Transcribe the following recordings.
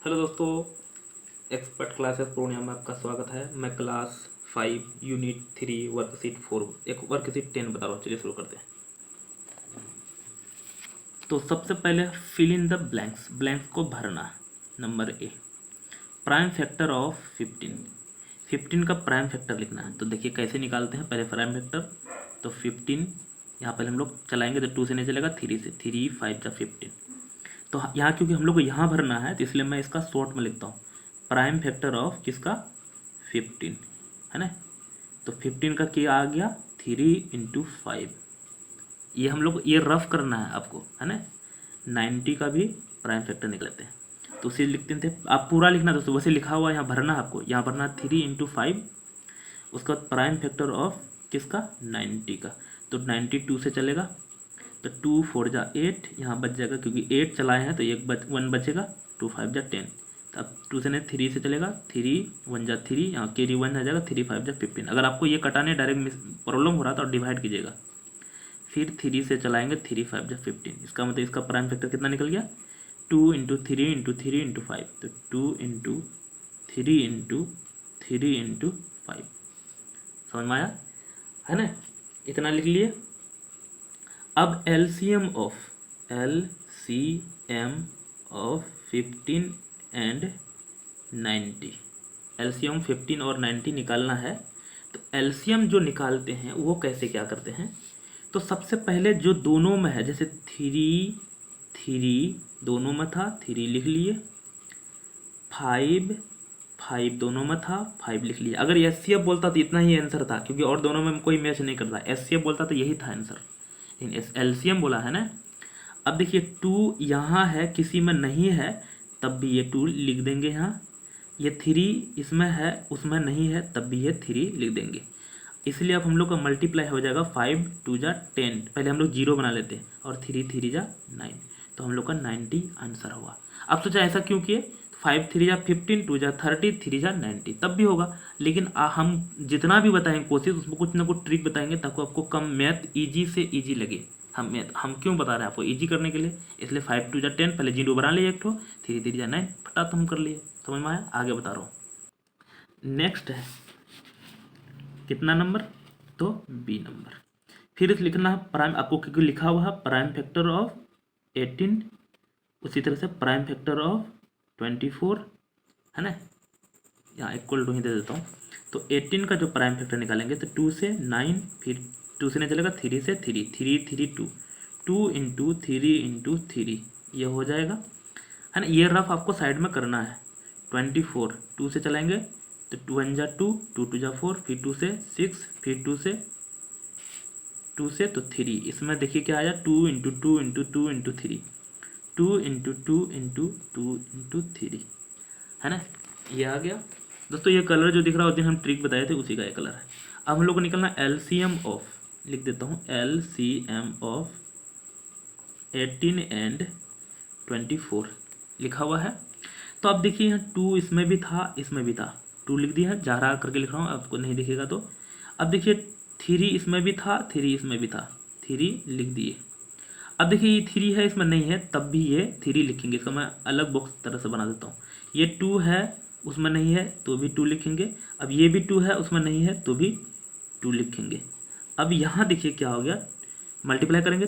Hello दोस्तों, expert classes Purnia में आपका स्वागत है। मैं क्लास 5 यूनिट 3 वर्कशीट 4 एक वर्कशीट 10 बता रहा हूँ। चलिए शुरू करते हैं। तो सबसे पहले fill in the blanks, blanks को भरना। Number A, prime factor of 15 का प्राइम फैक्टर लिखना है। तो देखिए कैसे निकालते हैं। पहले प्राइम फैक्टर, तो 15 यहाँ पहले हम लोग चलाएंगे तो 2 से नहीं चलेगा, 3 से। 3 5 जा 15। तो यहाँ क्योंकि हम लोग को यहाँ भरना है तो इसलिए मैं इसका शॉर्ट में लिखता हूँ, प्राइम फैक्टर ऑफ किसका, 15 है ना। तो 15 का क्या आ गया, 3 × 5। ये हम लोग ये रफ करना है आपको, है ना। 90 का भी प्राइम फैक्टर निकलते हैं तो उसे लिखते थे। आप पूरा लिखना दोस्तों, वैसे लिखा हुआ यहाँ भरना है आपको। यहाँ भरना 3 × 5, उसका बाद प्राइम फैक्टर ऑफ किसका, 90 का। तो 92 से चलेगा तो 2 4 जा 8, यहाँ बच जाएगा क्योंकि 8 चलाए हैं तो 1 बचेगा। 2 5 जा 10, तो अब 2 से नहीं 3 से चलेगा। 3 1 जा 3, यहाँ कैरी 1 आ जाएगा। 3 5 जा 15। अगर आपको ये कटाने डायरेक्ट प्रॉब्लम हो रहा था तो डिवाइड कीजिएगा। फिर 3 से चलाएंगे, 3 5 जा 15। इसका मतलब इसका प्राइम फैक्टर कितना निकल गया, 2 × 3 × 3 × 5। तो 2 × 3 × 3 × 5। समझ में आया है ना, इतना लिख लिए। अब LCM ऑफ 15 एंड 90, LCM 15 और 90 निकालना है। तो LCM जो निकालते हैं वो कैसे क्या करते हैं, तो सबसे पहले जो दोनों में है, जैसे 3 दोनों में था, 3 लिख लिए। 5 दोनों में था, 5 लिख लिया। अगर SCF बोलता तो इतना ही आंसर था, क्योंकि और दोनों में कोई मैच नहीं करता। SCF बोलता तो यही था आंसर, लेकिन LCM बोला है ना। अब देखिए 2 यहाँ है, किसी में नहीं है, तब भी ये 2 लिख देंगे यहाँ। ये 3 इसमें है, उसमें नहीं है, तब भी ये 3 लिख देंगे। इसलिए अब हम लोग का मल्टीप्लाई हो जाएगा। 5 2 जा 10, पहले हम लोग 0 बना लेते हैं, और 3 3 जा 9, तो हम लोग का 90 आंसर हुआ। अब सोचा ऐसा क्यों किए, 5 3 जा 15, 2 जा 30, 3 जा 90, तब भी होगा। लेकिन हम जितना भी बताएंगे कोशिश, उसमें कुछ ना कुछ ट्रिक बताएंगे ताकि आपको कम मैथ ईजी से ईजी लगे। हम क्यों बता रहे हैं आपको, ईजी करने के लिए। इसलिए 5 2 जा 10, पहले 0 बना लिए एक ठो, 3 3 जा 9, फटाफट हम कर लिए। समझ में आया, आगे बता रहा हूँ। नेक्स्ट है कितना नंबर, तो बी नंबर। फिर लिखना है प्राइम, आपको क्योंकि लिखा हुआ है प्राइम फैक्टर ऑफ 18, उसी तरह से प्राइम फैक्टर ऑफ 24, है ना। यहाँ इक्वल टू ही दे देता हूँ। तो 18 का जो प्राइम फैक्टर निकालेंगे तो 2 से 9, फिर 2 से नहीं चलेगा, 3 से 3, 3 3 2, 2 × 3 × 3, ये हो जाएगा, है ना। ये रफ आपको साइड में करना है। 24 2 से चलाएंगे तो 2 1 जा 2, 2 2 जा 4, फिर 2 से 6, फिर 2 से तो 3। इसमें देखिए क्या आया, 2 × 2 × 2 × 3, 2 × 2 × 2 × 3, है ना। ये आ गया दोस्तों। ये कलर जो दिख रहा है उस दिन हम ट्रिक बताए थे, उसी का ये कलर है। अब हम लोग को निकलना LCM ऑफ, लिख देता हूँ LCM ऑफ 18 एंड 24 लिखा हुआ है। तो अब देखिए यहाँ 2 इसमें भी था, इसमें भी था, 2 लिख दिया है, जा रहा करके लिख रहा हूँ, आपको नहीं दिखेगा तो। अब देखिए 3 इसमें भी था, 3 इसमें भी था, 3 लिख दिए। अब देखिए ये 3 है, इसमें नहीं है, तब भी ये 3 लिखेंगे। इसका मैं अलग बॉक्स तरह से बना देता हूँ। ये 2 है, उसमें नहीं है, तो भी 2 लिखेंगे। अब ये भी 2 है, उसमें नहीं है, तो भी 2 लिखेंगे। अब यहाँ देखिए क्या हो गया, मल्टीप्लाई करेंगे।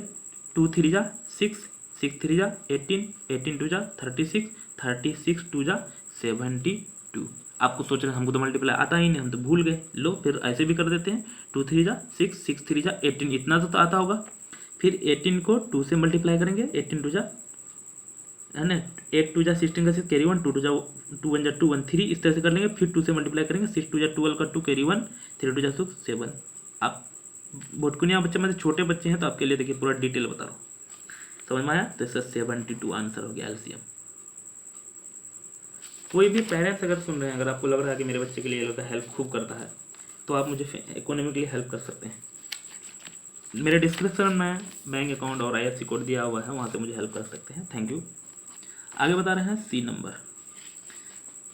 2 3 जा 6, 6 3 जा 18, 18 2 जा 36, 36 2 जा 72। आपको सोच रहे हैं हमको तो मल्टीप्लाई आता ही नहीं, हम तो भूल गए। लो फिर ऐसे भी कर देते हैं। 2 3 जा 6, 6 3 जा 18, इतना तो आता होगा। फिर 18 को 2 से मल्टीप्लाई करेंगे, 18 2 जा, है ना, 8 2 जा 16 का 6 कैरी 1, 2 2 जा 2 1 जा 2 1 3, इस तरह से कर लेंगे। फिर 2 से मल्टीप्लाई करेंगे, 6 2 जा 12 का 2 कैरी 1, 3 2 जा 6 7। आप बोटकुनिया बच्चे में से छोटे बच्चे हैं तो आपके लिए देखिए पूरा डिटेल बता रहा हूँ। समझ में आया, तो इसका 72 आंसर हो गया LCM। कोई भी पेरेंट्स अगर सुन रहे हैं, अगर आपको लग रहा है कि मेरे बच्चे के लिए ये लोग हेल्प खूब करता है, तो आप मुझे इकोनॉमिकली हेल्प कर सकते हैं। मेरे डिस्क्रिप्शन में बैंक अकाउंट और IFSC कोड दिया हुआ है, वहाँ से मुझे हेल्प कर सकते हैं। Thank you. आगे बता रहे हैं C number,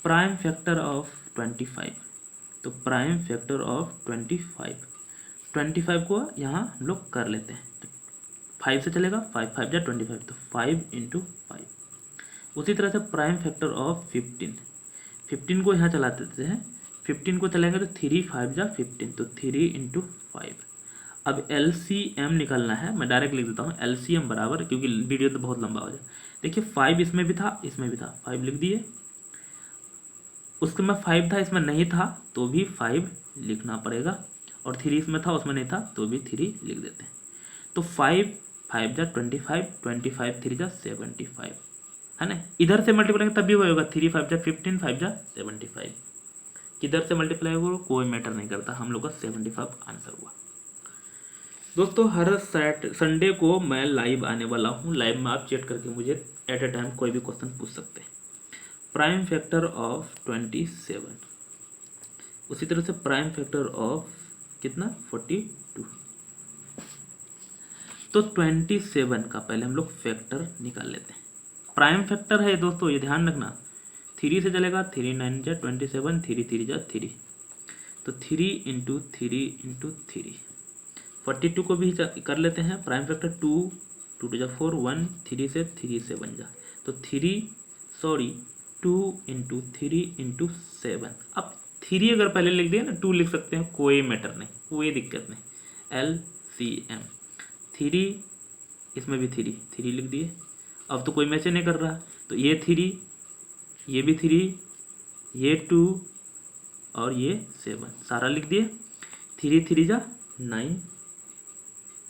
prime factor of 25। तो प्राइम फैक्टर ऑफ 25 को यहाँ हम लोग कर लेते हैं। तो 5 से चलेगा, 5 5 जा 25, तो 5 × 5। उसी तरह से प्राइम फैक्टर ऑफ 15 को यहाँ चला देते हैं, 15 को चलाएंगे तो 3 5 जा 15, तो 3 इंटू 5। अब LCM निकालना है, मैं डायरेक्ट लिख देता हूँ LCM बराबर, क्योंकि वीडियो तो बहुत लंबा हो जाए। देखिए 5 इसमें भी था, इसमें भी था, 5 लिख दिए। उसके में 5 था, इसमें नहीं था, तो भी 5 लिखना पड़ेगा, और 3 इसमें था, उसमें नहीं था, तो भी 3 लिख देते हैं। तो 5 5 जा 25, 25 3 जा 75, है ना। इधर से मल्टीप्लाई तब भी होगा, 3 5 जा 15, 5 जा 75। किधर से मल्टीप्लाई होगा कोई मैटर नहीं करता, हम लोग का 75 आंसर हुआ। दोस्तों हर संडे को मैं लाइव आने वाला हूँ, लाइव में आप चेक करके मुझे एट ए टाइम कोई भी क्वेश्चन पूछ सकते हैं। प्राइम फैक्टर ऑफ 27, उसी तरह से प्राइम फैक्टर ऑफ कितना 42। तो 27 का पहले हम लोग फैक्टर निकाल लेते हैं। प्राइम फैक्टर है दोस्तों, ये ध्यान रखना, 3 से चलेगा, 3 9 जा 27, 3 3 जा 3, तो 3 इंटू 3 इंटू 3। 42 को भी कर लेते हैं प्राइम फैक्टर, 2 2 जा 4, 1 3 से 3 से बन जा, तो 2 इंटू 3 इंटू 7। अब 3 अगर पहले लिख दिया ना, 2 लिख सकते हैं, कोई मैटर नहीं, कोई दिक्कत नहीं। LCM 3, इसमें भी 3 लिख दिए। अब तो कोई मैच नहीं कर रहा, तो ये 3, ये भी 3, ये 2 और ये 7 सारा लिख दिए। 3 3 जा 9,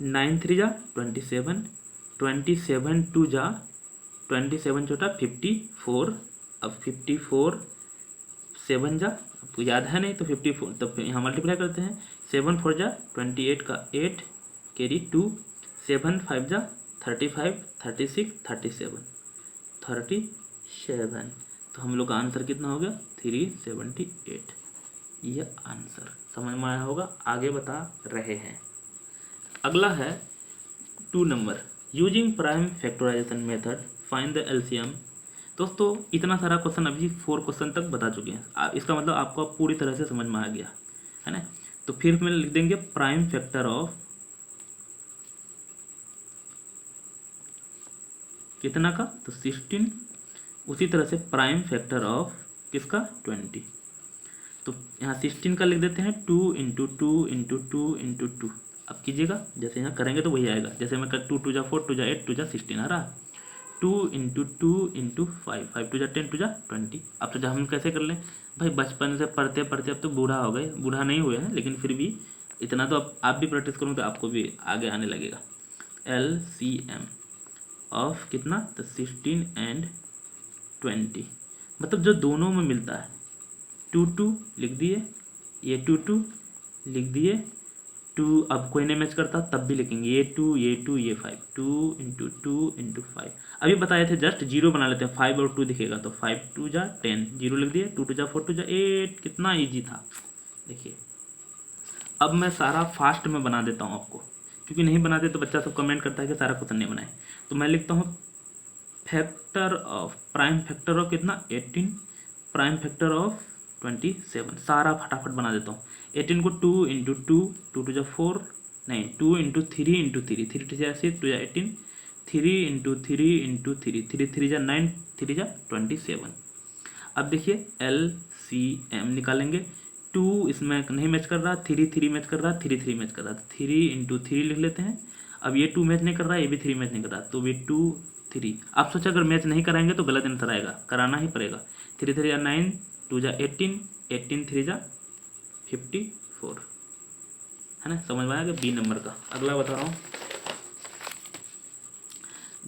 9 3 जा 27, 27 2 जा 27 छोटा 54। अब 54 7 जा, आपको याद है नहीं तो 54, तब यहाँ मल्टीप्लाई करते हैं, 7 4 जा 28 का 8 कैरी 2, 7 5 जा 35, 36 37, 37। तो हम लोग का आंसर कितना हो गया 378। यह आंसर समझ में आया होगा, आगे बता रहे हैं। अगला है 2 number, using prime factorization method find the LCM। दोस्तों इतना सारा क्वेश्चन अभी 4 क्वेश्चन तक बता चुके हैं, इसका मतलब आपको पूरी तरह से समझ में आ गया है ना। तो फिर में लिख देंगे प्राइम फैक्टर ऑफ कितना का, तो 16। उसी तरह से प्राइम फैक्टर ऑफ किसका 20, तो यहाँ 16 का लिख देते हैं 2 इंटू 2 इंटू 2 इंटू 2। अब कीजिएगा, जैसे यहाँ करेंगे तो वही आएगा, जैसे मैं कर 2 2 जा 4, 2 जा 8, 2 जा 16 आ रहा, 2 इंटू 2 इंटू 5, 5 2 जा 10, 2 जा 20। अब तो जब हम कैसे कर लें भाई, बचपन से पढ़ते पढ़ते अब तो बूढ़ा हो गए, बूढ़ा नहीं हुए हैं, लेकिन फिर भी इतना तो आप भी प्रैक्टिस करोगे तो आपको भी आगे आने लगेगा। LCM ऑफ कितना, तो 16 एंड 20, मतलब जो दोनों में मिलता है, 2 2 लिख दिए, ये 2 2 लिख दिए, 2 अब कोई नहीं मैच करता तब भी लिखेंगे, ये 2 ये 2 ये 5, 2 इंटू 2 इंटू 5। अभी बताए थे जस्ट, जीरो बना लेते हैं, 5 और 2 दिखेगा, तो 5 2 जा 10, जीरो लिख दिए, 2 2 जा 4, 2 जा 8। कितना ईजी था देखिए। अब मैं सारा फास्ट में बना देता हूँ आपको, क्योंकि नहीं बनाते तो बच्चा सब कमेंट करता है कि सारा क्वेश्चन नहीं बनाए। तो मैं लिखता हूँ factor of, prime factor of कितना 18, प्राइम फैक्टर ऑफ 27, सारा फटाफट बना देता हूँ। 18 को 2 इंटू 2, 2 2 जा 4, नहीं 2 इंटू 3 इंटू 3, 3 2 जा 6, 2 जा 18, 3 इंटू 3 इंटू 3, 3 3 जा 9, 3 जा 27। अब देखिए LCM निकालेंगे, 2 इसमें नहीं मैच कर रहा, 3 3 मैच कर रहा, 3 3 मैच कर रहा, 3 इंटू 3 लिख लेते हैं। अब ये 2 मैच नहीं कर रहा, ये भी 3 मैच नहीं कर रहा, तो ये 2 3। आप सोचा अगर मैच नहीं कराएंगे तो गलत आंसर आएगा, कराना ही पड़ेगा। 3 3 जा 9, 2 जा 18, 18 3 जा 54, है ना। समझ में आएगा B नंबर का। अगला बता रहा हूँ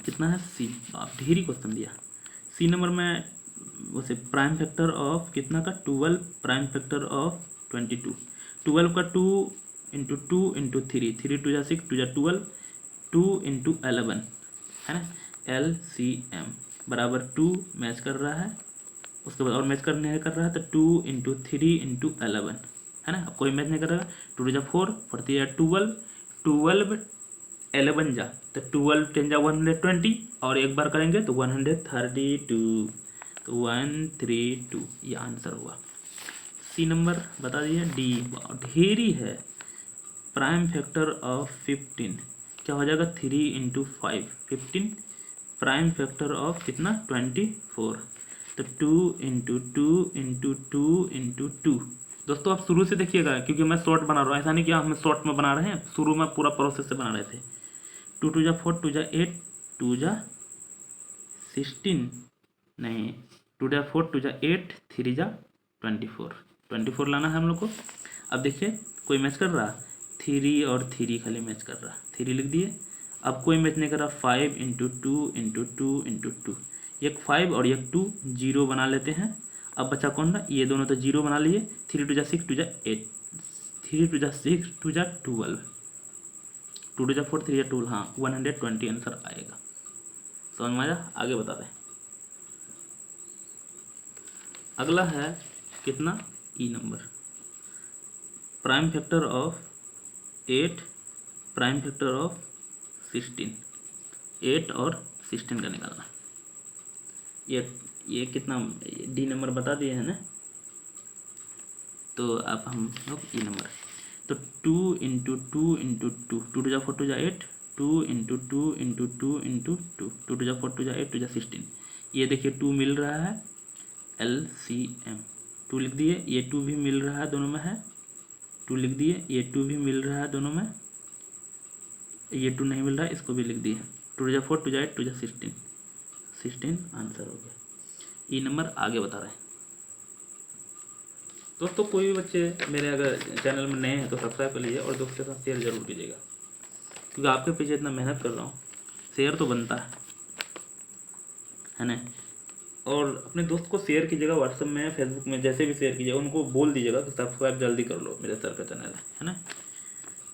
कितना है C, आप ढेरी क्वेश्चन दिया। C नंबर में वैसे प्राइम फैक्टर ऑफ कितना का 12, प्राइम फैक्टर ऑफ 22, 12 का 2 इंटू 2 इंटू 3, 3 2 जा 6, 2 जा 12, 2 इंटू 11, है ना। LCM बराबर 2 मैच कर रहा है, उसके बाद और मैच करने कर रहा है, तो 2 इंटू 3 इंटू 11, है ना। अब कोई मैच नहीं कर रहा है, 2 जा 4, 4 3 जा 12, 12 11 जा, तो 12 10 जा 120, और एक बार करेंगे तो 132, तो 132 ये आंसर हुआ। C नंबर बता दिए। D ढेरी है, प्राइम फैक्टर ऑफ 15 क्या हो जाएगा 3 इंटू 5, 15, प्राइम फैक्टर ऑफ कितना 24, तो 2 × 2 × 2 × 2। दोस्तों आप शुरू से देखिएगा क्योंकि मैं शॉर्ट बना रहा हूँ, ऐसा नहीं कि हम शॉर्ट में बना रहे हैं, शुरू में पूरा प्रोसेस से बना रहे थे। 2 × 4 2 × 8 2 × 16 नहीं 2 × 4 2 × 8 3 × 24 लाना है हम लोग को। अब देखिए कोई मैच कर रहा 3 और 3 खाली मैच कर रहा, 3 लिख दिए। अब कोई मैच नहीं कर रहा 5 × 2 × 2 × 2, एक 5 और एक 2 जीरो बना लेते हैं। अब बचा कौन सा, ये दोनों तो जीरो बना लिए। 3 2 × 6 2 × 8 3 2 × 6 2 × 12 2 2 × 4 3 × 12, हाँ 120 आंसर आएगा। समझ में आया? आगे बता दें। अगला है कितना E number, prime factor of 8 prime factor of 16, 8 और 16 का निकालना। ये कितना डी नंबर बता दिए है ना, तो अब हम लोग ई नंबर, तो 2 × 2 × 2 2 2 × 4 2 × 8 2 × 2 × 2 × 2 2 2 × 4 2 × 8 2 × 16। ये देखिए 2 मिल रहा है, LCM 2 लिख दिए। ये 2 भी मिल रहा है, दोनों में है 2 लिख दिए। ये 2 भी मिल रहा है दोनों में, ये 2 नहीं मिल रहा है, इसको भी लिख दिए। 2 × 4 2 × 8 2 × 16 आंसर हो गया। ई नंबर आगे बता रहे हैं। दोस्तों कोई भी बच्चे मेरे अगर चैनल में नए हैं तो सब्सक्राइब कर लीजिए और दोस्तों के साथ शेयर जरूर कीजिएगा, क्योंकि आपके पीछे इतना मेहनत कर रहा हूँ, शेयर तो बनता है ना। और अपने दोस्त को शेयर कीजिएगा, व्हाट्सएप में फेसबुक में जैसे भी शेयर कीजिएगा, उनको बोल दीजिएगा कि सब्सक्राइब जल्दी कर लो, मेरे सर का चैनल है ना।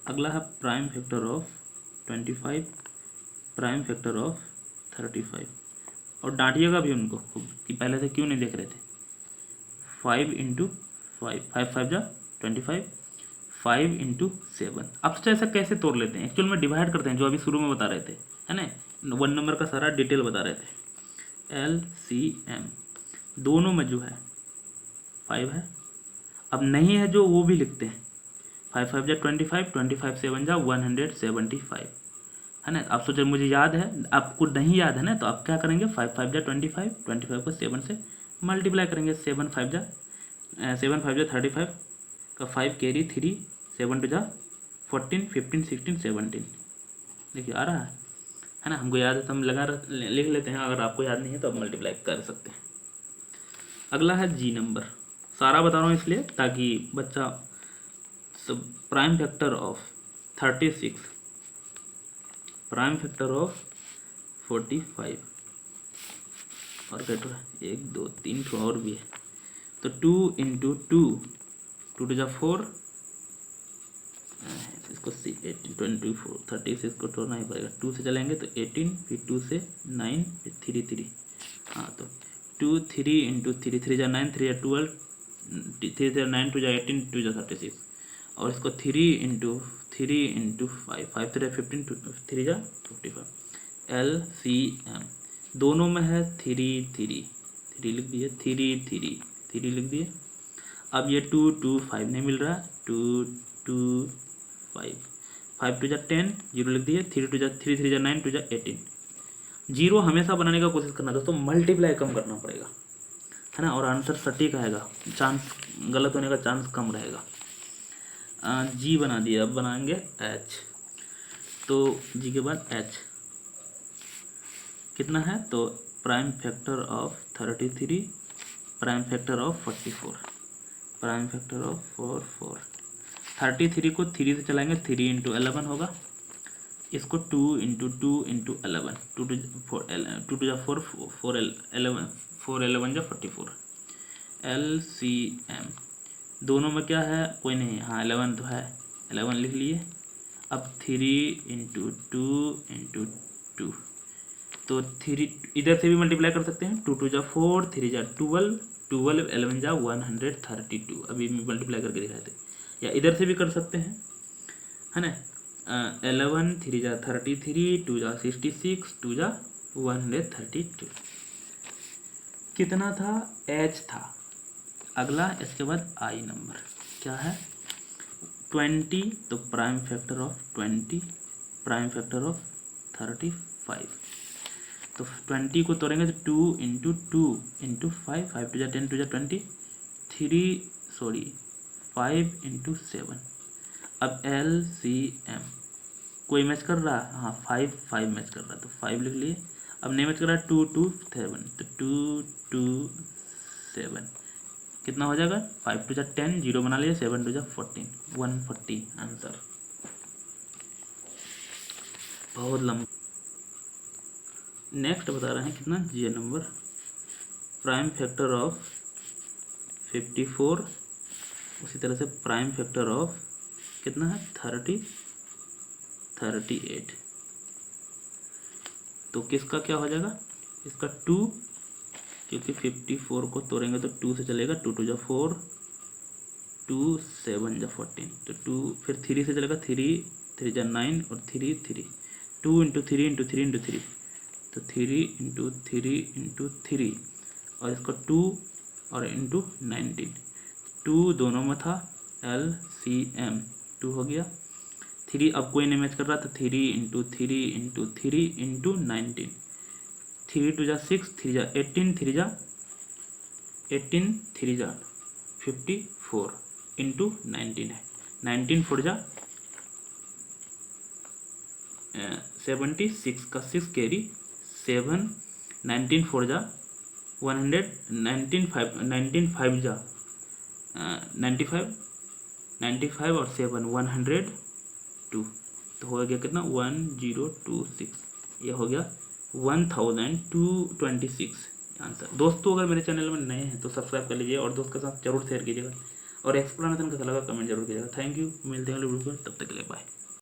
अगला है prime factor of 25 prime factor of 35, और डांटिएगा भी उनको खूब कि पहले से क्यों नहीं देख रहे थे। 5 × 5 5 5 × 25 5 × 7। अब सोचा ऐसा कैसे तोड़ लेते हैं, एक्चुअल में डिवाइड करते हैं जो अभी शुरू में बता रहे थे, है ना। 1 नंबर का सारा डिटेल बता रहे थे। LCM दोनों में जो है 5 है, अब नहीं है जो वो भी लिखते हैं। 5 5 × 25 25 7 × 175, है ना। आप सोचे मुझे याद है, आपको नहीं याद है ना, तो आप क्या करेंगे 5 5 × 25 25 को 7 से मल्टीप्लाई करेंगे। 7 5 × 35 का 5 कैरी 3 7 2 × 14 15 16 17। देखिए आ रहा है ना, हमको याद है तो हम लिख लेते हैं, अगर आपको याद नहीं है तो आप मल्टीप्लाई कर सकते हैं। अगला है जी नंबर, सारा बता रहा हूँ इसलिए ताकि बच्चा सब। Prime factor of 36 prime factor of 45, और क्या 1 2 3 ठो और भी है, तो 2 × 2 2 × 4 इसको 18 24 36 को तोड़ना ही पड़ेगा। 2 से चलेंगे तो 18, फिर 2 से 9, फिर 3 3, हाँ तो 2 3 × 3 3 × 9 3 × 12 3 3 9 2 × 18 2 × 36, और इसको 3 × 5 5 3 15 3 × 55। LCM दोनों में है 3 3 3 लिख दिए, 3 3 3 लिख दिए। अब ये 2 2 5 नहीं मिल रहा, 2 2 5 5 2 × 10 जीरो लिख दिए। 3 2 × 3 3 × 9 2 × 18। जीरो हमेशा बनाने का कोशिश करना दोस्तों, मल्टीप्लाई कम करना पड़ेगा, है ना, और आंसर सटीक आएगा, चांस गलत होने का चांस कम रहेगा। जी बना दिया, अब बनाएंगे एच, तो जी के बाद एच कितना है, तो prime factor of 33 prime factor of 44 prime factor of 4 33 को 3 से चलाएंगे, 3 × 11 होगा। इसको 2 × 2 × 11 2 2 4 4 11 4 11 × 44। LCM दोनों में क्या है, कोई नहीं, हाँ 11 तो है, 11 लिख लिए। अब 3 × 2 × 2, तो 3 इधर से भी मल्टीप्लाई कर सकते हैं। 2 2 × 4 3 × 12 12 11 × 132, अभी मल्टीप्लाई करके दिखाए थे, या इधर से भी कर सकते हैं, है ना। 11 3 × 33 2 × 66 2 × 132 कितना था, एच था। अगला इसके बाद आई नंबर क्या है, 20, तो prime factor of 20 prime factor of 35 तो 20 को तोड़ेंगे तो 2 इंटू 2 इंटू 5, 5 टू जा 10 टू जा 20, 5 इंटू 7। अब LCM कोई मैच कर रहा है, हाँ 5 मैच कर रहा है तो 5 लिख लिए। अब नहीं मैच कर रहा है 2 2 7, तो 2 2 7 कितना हो जाएगा, 5 टू जा 10, 0 बना लिया, 7 टू जा 14, 140 आंसर। बहुत लंबा। नेक्स्ट बता रहे हैं कितना, J number, prime factor of 54, उसी तरह से प्राइम फैक्टर ऑफ कितना है 38। तो किसका क्या हो जाएगा, इसका 2, क्योंकि 54 को तोड़ेंगे तो 2 से चलेगा, 2 टू जा 4, 2 7 जा 14, तो 2 फिर 3 से चलेगा, 3 3 जा 9 और 3 3, 2 इंटू 3 इंटू 3 इंटू 3, तो 3 इंटू 3 इंटू 3, और इसका 2 और इंटू 19, 2 दोनों में था, LCM 2 हो गया। 3 अब कोई नहीं मैच कर रहा था, 3 इंटू 3 इंटू 3 इंटू 19, 3 टू जा 6, 3 जा 18, 3 जा 18, 3 जा 54 इंटू 19 है, 19 4 जा 76 का 6 कैरी 7, 19 4 जा 100, 19 5 जा 95, 95 और 7 102, तो हो गया कितना 1026, ये हो गया 1226 आंसर। दोस्तों अगर मेरे चैनल में नए हैं तो सब्सक्राइब कर लीजिए और दोस्त के साथ जरूर शेयर कीजिएगा, और एक्सप्लेनेशन कैसा लगा कमेंट जरूर कीजिएगा। थैंक यू, मिलते हैं अगले वीडियो में, तब तक के लिए बाय।